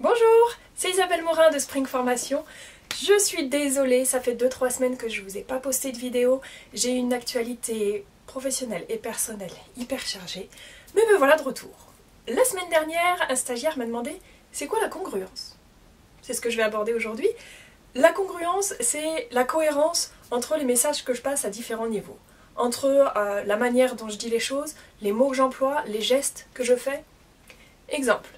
Bonjour, c'est Isabelle Morin de Spring Formation. Je suis désolée, ça fait 2-3 semaines que je ne vous ai pas posté de vidéo. J'ai une actualité professionnelle et personnelle hyper chargée, mais me voilà de retour. La semaine dernière, un stagiaire m'a demandé c'est quoi la congruence? C'est ce que je vais aborder aujourd'hui. La congruence, c'est la cohérence entre les messages que je passe à différents niveaux. Entre la manière dont je dis les choses, les mots que j'emploie, les gestes que je fais. Exemple.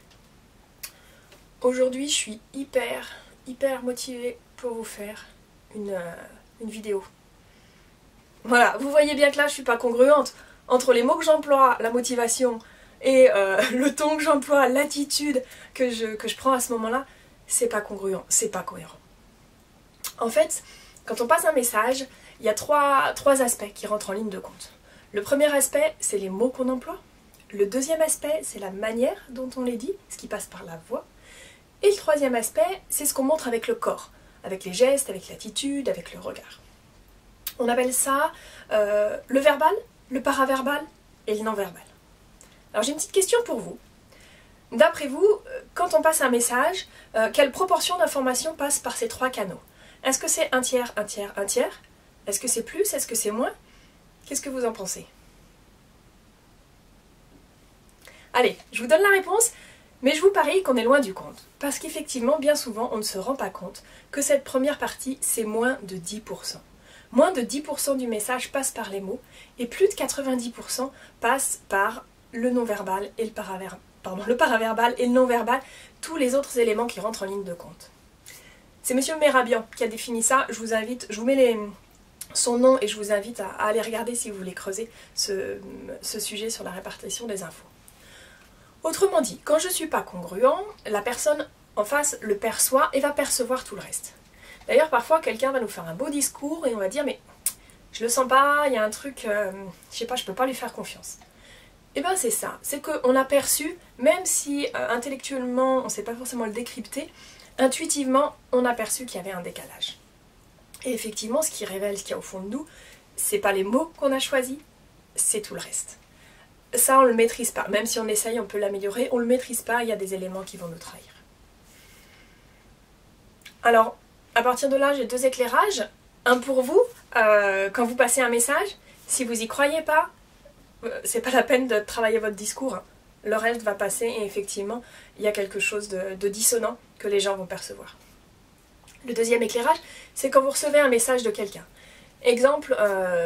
Aujourd'hui, je suis hyper motivée pour vous faire une vidéo. Voilà, vous voyez bien que là, je suis pas congruente. Entre les mots que j'emploie, la motivation, et le ton que j'emploie, l'attitude que je prends à ce moment-là, c'est pas congruent, c'est pas cohérent. En fait, quand on passe un message, il y a trois aspects qui rentrent en ligne de compte. Le premier aspect, c'est les mots qu'on emploie. Le deuxième aspect, c'est la manière dont on les dit, ce qui passe par la voix. Et le troisième aspect, c'est ce qu'on montre avec le corps, avec les gestes, avec l'attitude, avec le regard. On appelle ça le verbal, le paraverbal et le non-verbal. Alors j'ai une petite question pour vous. D'après vous, quand on passe un message, quelle proportion d'informations passe par ces trois canaux? Est-ce que c'est un tiers, un tiers, un tiers? Est-ce que c'est plus? Est-ce que c'est moins? Qu'est-ce que vous en pensez? Allez, je vous donne la réponse. Mais je vous parie qu'on est loin du compte, parce qu'effectivement, bien souvent, on ne se rend pas compte que cette première partie, c'est moins de 10%. Moins de 10% du message passe par les mots, et plus de 90% passe par le non-verbal et le paraverbal et le non-verbal, tous les autres éléments qui rentrent en ligne de compte. C'est Monsieur Merabian qui a défini ça, je vous mets son nom et je vous invite à aller regarder si vous voulez creuser ce sujet sur la répartition des infos. Autrement dit, quand je ne suis pas congruent, la personne en face le perçoit et va percevoir tout le reste. D'ailleurs, parfois, quelqu'un va nous faire un beau discours et on va dire « mais je le sens pas, il y a un truc, je sais pas, je peux pas lui faire confiance ». Et bien c'est ça, c'est qu'on a perçu, même si intellectuellement on ne sait pas forcément le décrypter, intuitivement on a perçu qu'il y avait un décalage. Et effectivement, ce qui révèle ce qu'il y a au fond de nous, c'est pas les mots qu'on a choisis, c'est tout le reste. Ça, on ne le maîtrise pas. Même si on essaye, on peut l'améliorer. On ne le maîtrise pas, il y a des éléments qui vont nous trahir. Alors, à partir de là, j'ai deux éclairages. Un pour vous, quand vous passez un message, si vous n'y croyez pas, c'est pas la peine de travailler votre discours. Hein. Le reste va passer et effectivement, il y a quelque chose de dissonant que les gens vont percevoir. Le deuxième éclairage, c'est quand vous recevez un message de quelqu'un. Exemple,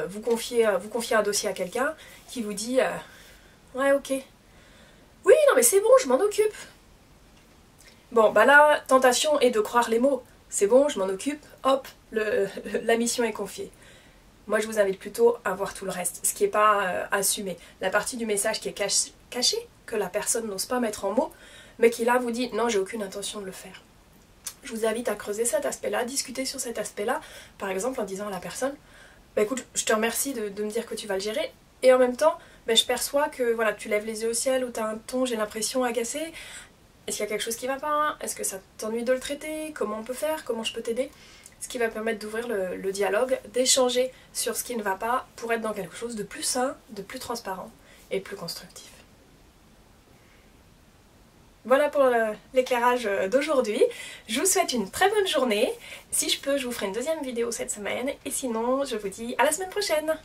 vous confiez un dossier à quelqu'un qui vous dit... ouais, ok. Oui, non mais c'est bon, je m'en occupe. Bon, bah là, tentation est de croire les mots. C'est bon, je m'en occupe, hop, la mission est confiée. Moi, je vous invite plutôt à voir tout le reste, ce qui n'est pas assumé. La partie du message qui est cachée, que la personne n'ose pas mettre en mots, mais qui là vous dit « non, j'ai aucune intention de le faire ». Je vous invite à creuser cet aspect-là, à discuter sur cet aspect-là, par exemple en disant à la personne bah, « écoute, je te remercie de me dire que tu vas le gérer, et en même temps, ben, je perçois que voilà, tu lèves les yeux au ciel ou tu as un ton, j'ai l'impression, agacé. Est-ce qu'il y a quelque chose qui va pas? Est-ce que ça t'ennuie de le traiter? Comment on peut faire? Comment je peux t'aider? » Ce qui va permettre d'ouvrir le dialogue, d'échanger sur ce qui ne va pas pour être dans quelque chose de plus sain, de plus transparent et de plus constructif. Voilà pour l'éclairage d'aujourd'hui. Je vous souhaite une très bonne journée. Si je peux, je vous ferai une deuxième vidéo cette semaine. Et sinon, je vous dis à la semaine prochaine.